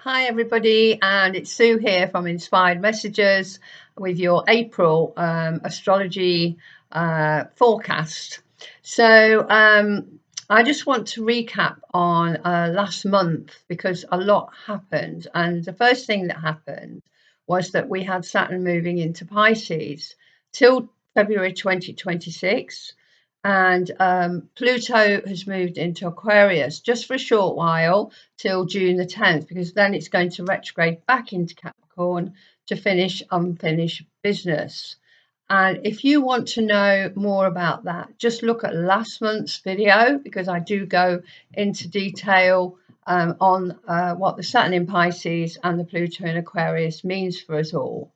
Hi, everybody, and it's Sue here from Inspired Messages with your April astrology forecast. I just want to recap on last month because a lot happened. And the first thing that happened was that we had Saturn moving into Pisces till February 2026. And Pluto has moved into Aquarius just for a short while till June the 10th, because then it's going to retrograde back into Capricorn to finish unfinished business. And if you want to know more about that, just look at last month's video, because I do go into detail on what the Saturn in Pisces and the Pluto in Aquarius means for us all.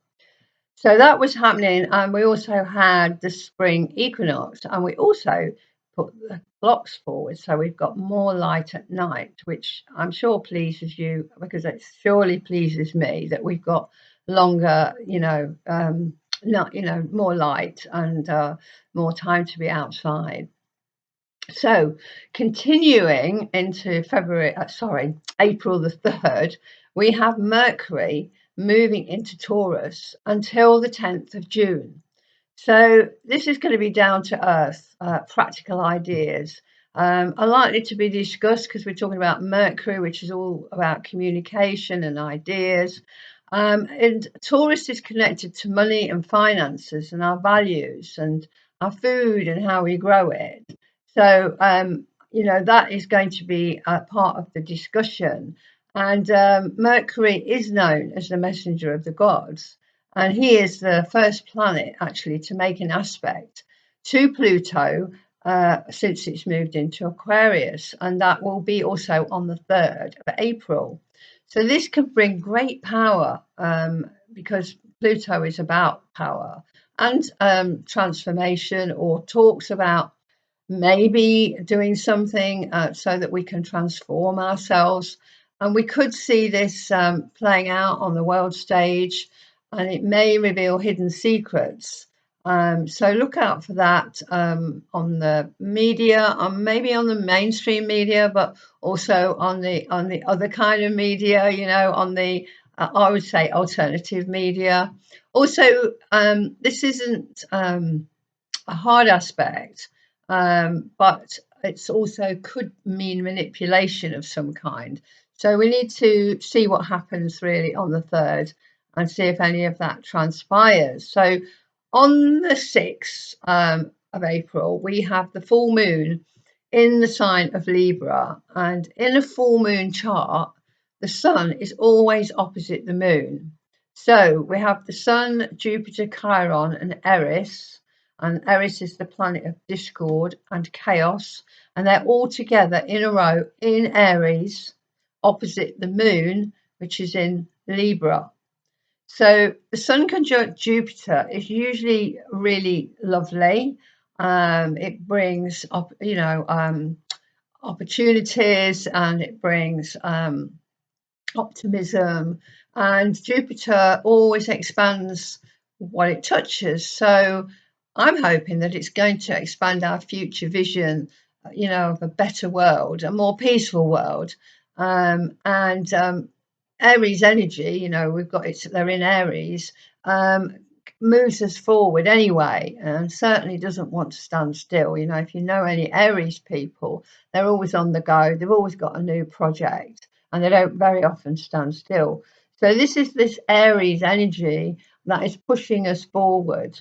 So that was happening, and we also had the spring equinox, and we also put the clocks forward, so we've got more light at night, which I'm sure pleases you, because it surely pleases me that we've got longer, more light and more time to be outside. So continuing into April the 3rd, we have Mercury moving into Taurus until the 10th of June. So this is going to be down to earth, practical ideas are likely to be discussed because we're talking about Mercury, which is all about communication and ideas. And Taurus is connected to money and finances and our values and our food and how we grow it. So, that is going to be a part of the discussion. And Mercury is known as the messenger of the gods. And he is the first planet actually to make an aspect to Pluto since it's moved into Aquarius. And that will be also on the 3rd of April. So this can bring great power because Pluto is about power and transformation, or talks about maybe doing something so that we can transform ourselves. And we could see this playing out on the world stage, and it may reveal hidden secrets. So look out for that on the media, maybe on the mainstream media, but also on the other kind of media, on the I would say alternative media. Also, this isn't a hard aspect, but it's also could mean manipulation of some kind. So we need to see what happens really on the 3rd and see if any of that transpires. So on the 6th of April, we have the full moon in the sign of Libra. And in a full moon chart, the sun is always opposite the moon. So we have the sun, Jupiter, Chiron, and Eris. And Eris is the planet of discord and chaos. And they're all together in a row in Aries, opposite the moon, which is in Libra. So the sun conjunct Jupiter is usually really lovely. It brings up, opportunities, and it brings optimism. And Jupiter always expands what it touches. So I'm hoping that it's going to expand our future vision, of a better world, a more peaceful world. And Aries energy, we've got it, they're in Aries, moves us forward anyway, and certainly doesn't want to stand still. If you know any Aries people, they're always on the go, they've always got a new project, and they don't very often stand still. So this is this Aries energy that is pushing us forward.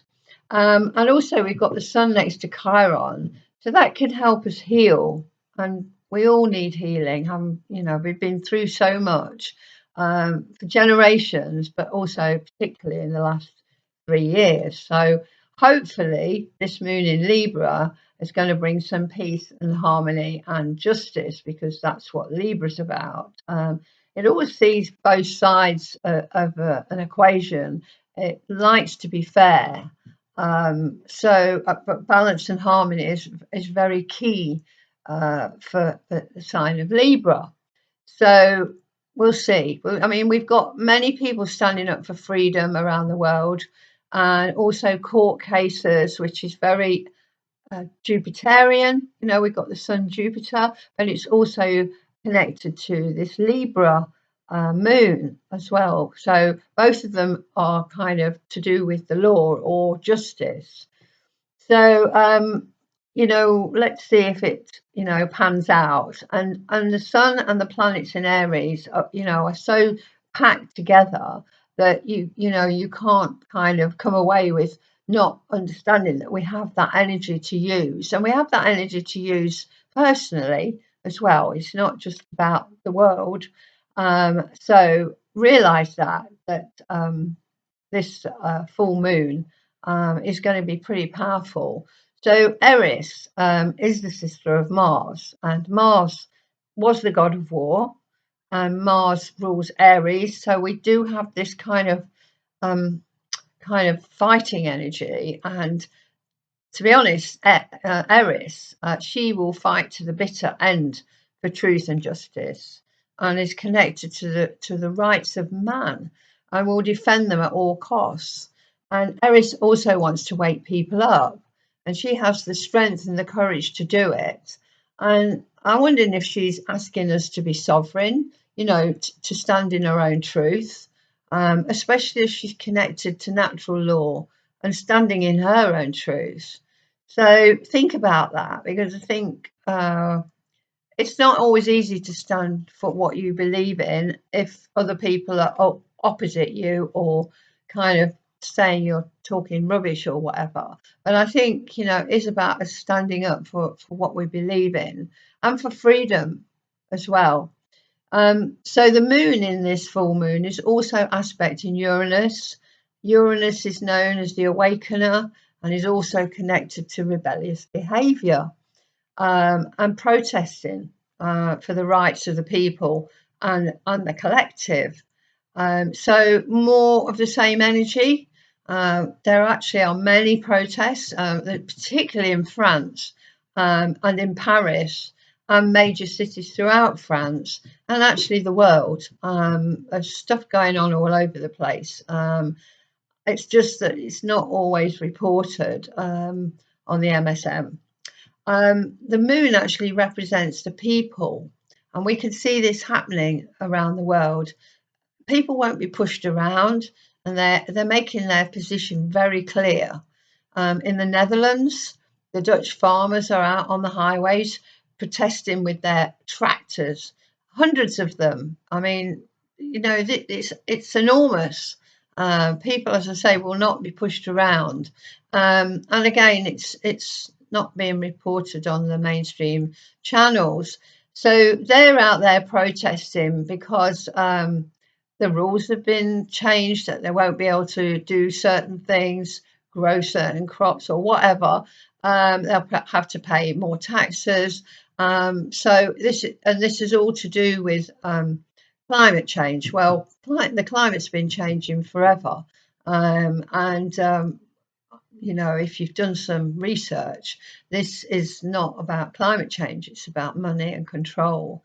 And also we've got the sun next to Chiron, so that can help us heal. And we all need healing. We've been through so much for generations, but also particularly in the last 3 years. So hopefully this moon in Libra is going to bring some peace and harmony and justice, because that's what Libra's about. It always sees both sides of an equation. It likes to be fair. But balance and harmony is very key for the sign of Libra. So we'll see. I mean, we've got many people standing up for freedom around the world, and also court cases, which is very Jupiterian. We've got the sun Jupiter, and it's also connected to this Libra moon as well. So both of them are kind of to do with the law or justice. So let's see if it pans out. And the sun and the planets in Aries are so packed together that you can't kind of come away with not understanding that we have that energy to use, and we have that energy to use personally as well. It's not just about the world. So realize that this full moon is going to be pretty powerful. So Eris is the sister of Mars, and Mars was the god of war, and Mars rules Aries. So we do have this um, kind of fighting energy. And to be honest, Eris, she will fight to the bitter end for truth and justice, and is connected to the rights of man, and will defend them at all costs. And Eris also wants to wake people up, and she has the strength and the courage to do it. And I'm wondering if she's asking us to be sovereign, to stand in her own truth, especially if she's connected to natural law and standing in her own truth. So think about that, because I think it's not always easy to stand for what you believe in if other people are opposite you, or kind of saying you're talking rubbish or whatever. But I think, it's about us standing up for what we believe in, and for freedom as well. So the moon in this full moon is also aspecting Uranus. Uranus is known as the awakener, and is also connected to rebellious behaviour, and protesting for the rights of the people and the collective. So more of the same energy. There actually are many protests, particularly in France, and in Paris, and major cities throughout France, and actually the world. There's stuff going on all over the place. It's just that it's not always reported on the MSM. The moon actually represents the people, and we can see this happening around the world. People won't be pushed around, and they're making their position very clear. In the Netherlands, the Dutch farmers are out on the highways protesting with their tractors, hundreds of them. I mean, it's enormous. People, as I say, will not be pushed around, and again, it's not being reported on the mainstream channels. So they're out there protesting because the rules have been changed, that they won't be able to do certain things, grow certain crops or whatever. They'll have to pay more taxes. So this is all to do with climate change. Well, the climate's been changing forever, and if you've done some research, this is not about climate change, it's about money and control.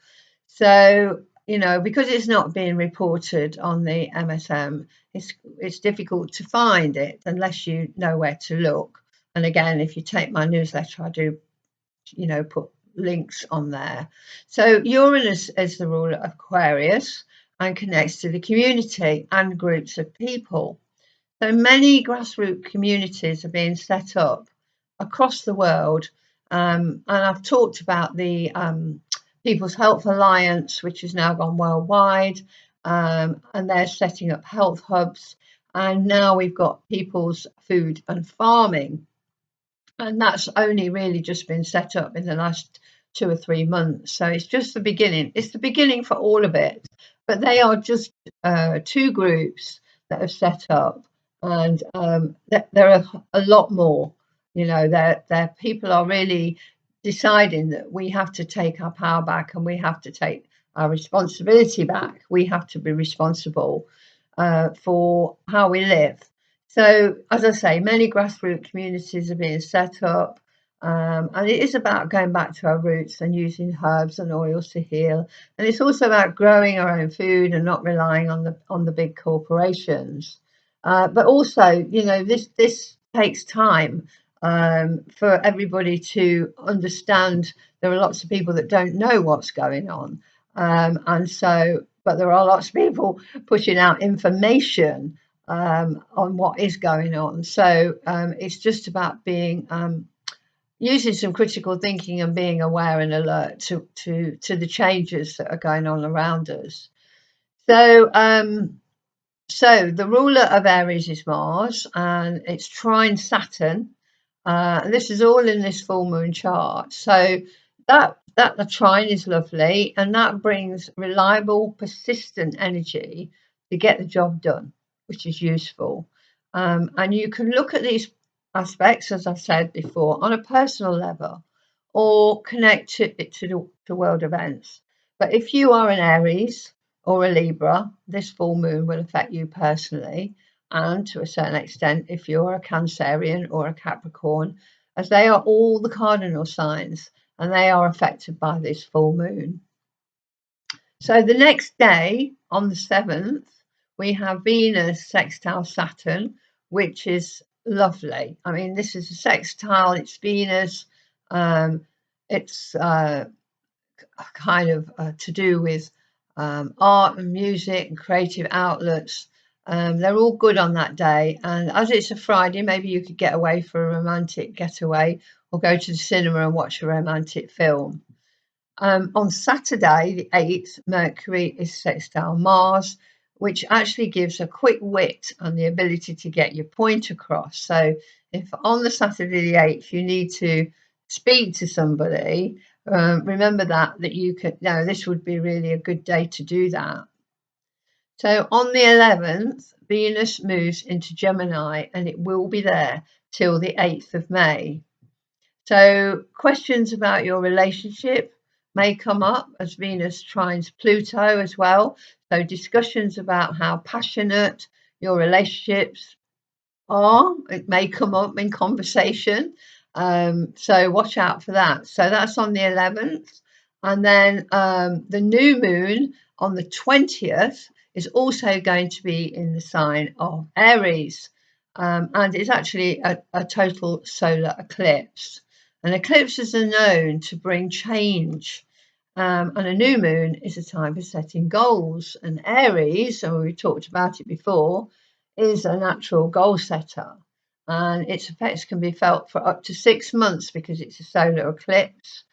So, because it's not being reported on the MSM, it's difficult to find it unless you know where to look. And again, if you take my newsletter, I do, put links on there. So Uranus is the ruler of Aquarius and connects to the community and groups of people. So many grassroots communities are being set up across the world, and I've talked about the People's Health Alliance, which has now gone worldwide, and they're setting up health hubs, and now we've got People's Food and Farming, and that's only really just been set up in the last 2 or 3 months. So it's just the beginning. It's the beginning for all of it, but they are just 2 groups that have set up, and there are a lot more. Their people are really deciding that we have to take our power back, and we have to take our responsibility back. We have to be responsible for how we live. So, as I say, many grassroots communities are being set up, and it is about going back to our roots and using herbs and oils to heal. And it's also about growing our own food and not relying on the big corporations. But also, this takes time for everybody to understand. There are lots of people that don't know what's going on, and so but there are lots of people pushing out information on what is going on. So it's just about being using some critical thinking and being aware and alert to the changes that are going on around us. So so the ruler of Aries is Mars, and it's trine Saturn. And this is all in this full moon chart. So that the trine is lovely, and that brings reliable, persistent energy to get the job done, which is useful. And you can look at these aspects, as I said before, on a personal level, or connect it to world events. But if you are an Aries or a Libra, this full moon will affect you personally, and to a certain extent if you're a Cancerian or a Capricorn, as they are all the cardinal signs and they are affected by this full moon. So the next day, on the 7th, we have Venus sextile Saturn, which is lovely. I mean, this is a sextile, it's Venus, it's kind of to do with art and music and creative outlets. They're all good on that day, and as it's a Friday, maybe you could get away for a romantic getaway or go to the cinema and watch a romantic film. On Saturday, the 8th, Mercury is sextile Mars, which actually gives a quick wit and the ability to get your point across. So if on the Saturday the 8th you need to speak to somebody, remember that you could, no, this would be really a good day to do that. So on the 11th, Venus moves into Gemini, and it will be there till the 8th of May. So questions about your relationship may come up as Venus trines Pluto as well. So discussions about how passionate your relationships are, it may come up in conversation. So watch out for that. So that's on the 11th. And then the new moon on the 20th is also going to be in the sign of Aries. And it's actually a total solar eclipse. And eclipses are known to bring change. And a new moon is a time for setting goals. And Aries, and we talked about it before, is a natural goal setter. And its effects can be felt for up to 6 months because it's a solar eclipse.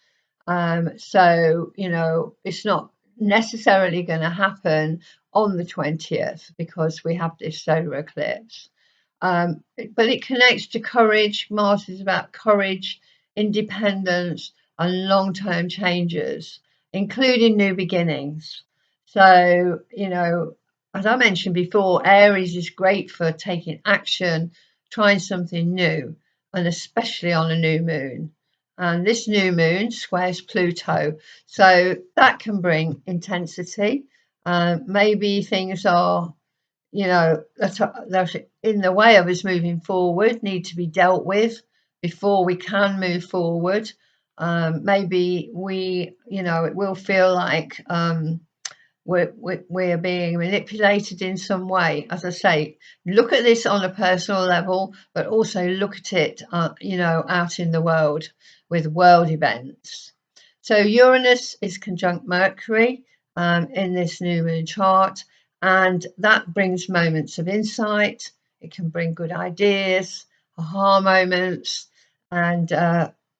So, you know, it's not necessarily going to happen on the 20th because we have this solar eclipse. But it connects to courage. Mars is about courage, independence, and long-term changes, including new beginnings. So, you know, as I mentioned before, Aries is great for taking action, trying something new, and especially on a new moon. And this new moon squares Pluto, so that can bring intensity. Maybe things are, you know, that's in the way of us moving forward, need to be dealt with before we can move forward. Maybe we, you know, it will feel like we're being manipulated in some way. As I say, look at this on a personal level, but also look at it, you know, out in the world with world events. So Uranus is conjunct Mercury in this new moon chart, and that brings moments of insight. It can bring good ideas, aha moments, and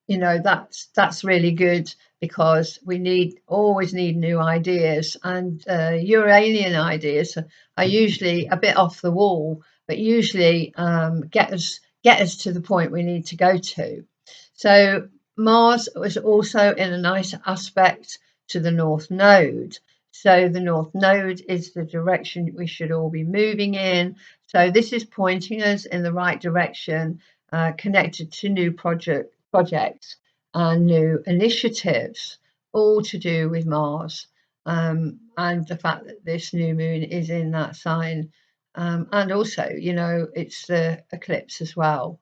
you know, that's really good because we always need new ideas, and Uranian ideas are usually a bit off the wall, but usually get us to the point we need to go to. So Mars was also in a nice aspect to the North Node. So the North Node is the direction we should all be moving in. So this is pointing us in the right direction, connected to new projects and new initiatives, all to do with Mars, and the fact that this new moon is in that sign. And also, you know, it's the eclipse as well.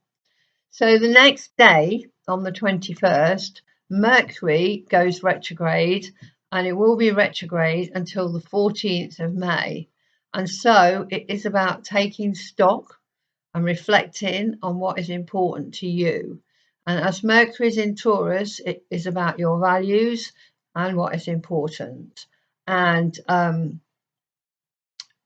So the next day, on the 21st, Mercury goes retrograde, and it will be retrograde until the 14th of May. And so it is about taking stock and reflecting on what is important to you. And as Mercury is in Taurus, it is about your values and what is important. And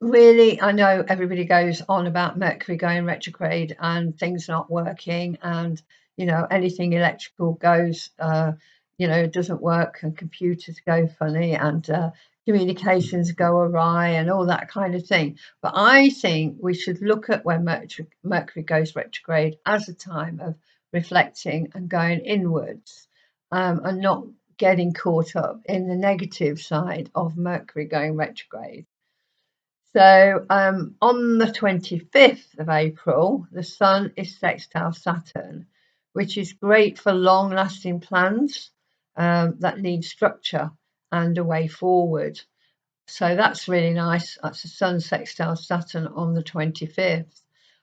really, I know everybody goes on about Mercury going retrograde and things not working, and anything electrical goes, doesn't work, and computers go funny, and communications go awry, and all that kind of thing. But I think we should look at when Mercury goes retrograde as a time of reflecting and going inwards, and not getting caught up in the negative side of Mercury going retrograde. So on the 25th of April, the Sun is sextile Saturn, which is great for long-lasting plans that need structure and a way forward. So that's really nice. That's the Sun sextile Saturn on the 25th.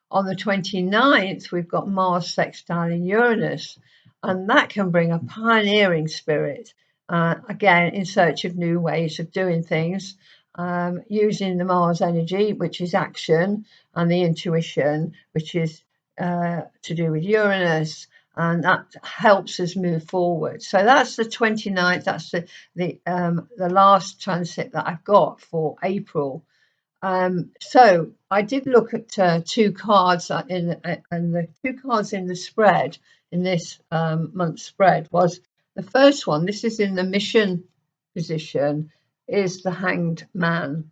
On the 29th, we've got Mars sextile in Uranus, and that can bring a pioneering spirit, again, in search of new ways of doing things, using the Mars energy, which is action, and the intuition, which is to do with Uranus, and that helps us move forward. So that's the 29th. That's the last transit that I've got for April. So I did look at two cards and the two cards in the spread, in this month's spread, was the first one. This is in the mission position, is the Hanged Man.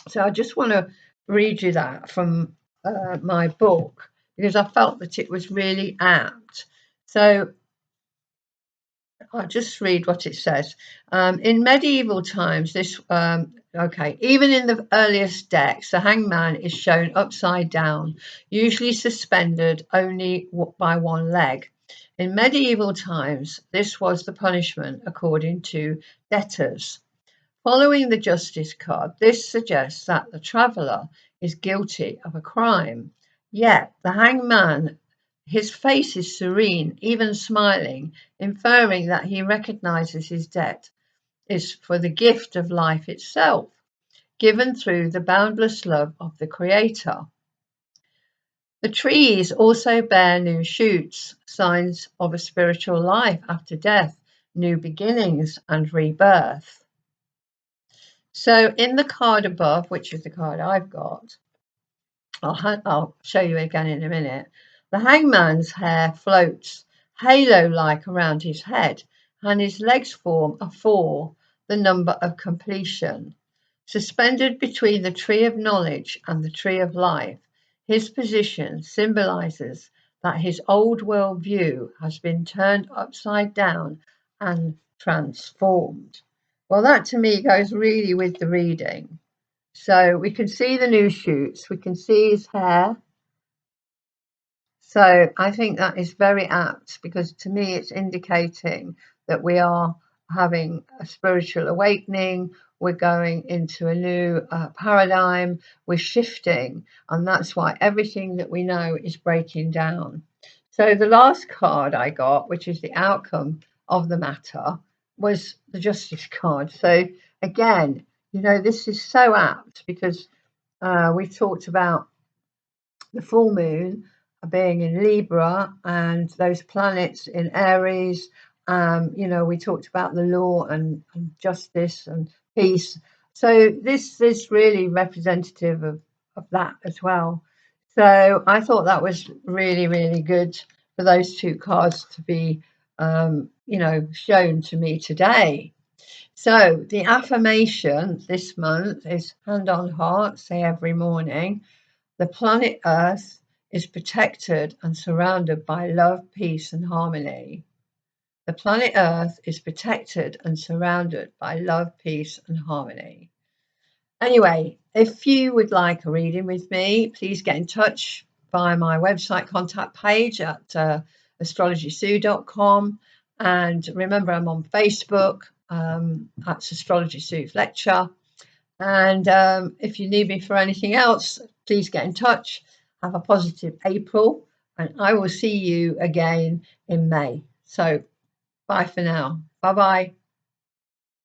So I just want to read you that from my book, because I felt that it was really apt. So I'll just read what it says. In medieval times, even in the earliest decks, the hangman is shown upside down, usually suspended only by one leg. In medieval times, this was the punishment according to debtors. Following the justice card, this suggests that the traveller is guilty of a crime. Yet the hangman, his face is serene, even smiling, inferring that he recognises his debt is for the gift of life itself, given through the boundless love of the Creator. The trees also bear new shoots, signs of a spiritual life after death, new beginnings and rebirth. So in the card above, which is the card I've got, I'll show you again in a minute. The hangman's hair floats halo-like around his head, and his legs form a 4, the number of completion. Suspended between the tree of knowledge and the tree of life, his position symbolises that his old world view has been turned upside down and transformed. Well, that to me goes really with the reading. So we can see the new shoots, we can see his hair. So I think that is very apt, because to me it's indicating that we are having a spiritual awakening, we're going into a new paradigm, we're shifting, and that's why everything that we know is breaking down. So the last card I got, which is the outcome of the matter, was the Justice card. So again, this is so apt, because we talked about the full moon being in Libra and those planets in Aries. We talked about the law and justice and peace. So this is really representative of that as well. So I thought that was really, really good for those two cards to be, shown to me today. So the affirmation this month is hand on heart, say every morning. The planet Earth is protected and surrounded by love, peace, and harmony. The planet Earth is protected and surrounded by love, peace, and harmony. Anyway, if you would like a reading with me, please get in touch via my website contact page at astrologysue.com. And remember, I'm on Facebook. That's Astrology Sue's Lecture. And if you need me for anything else, please get in touch. Have a positive April, and I will see you again in May. So bye for now. Bye-bye.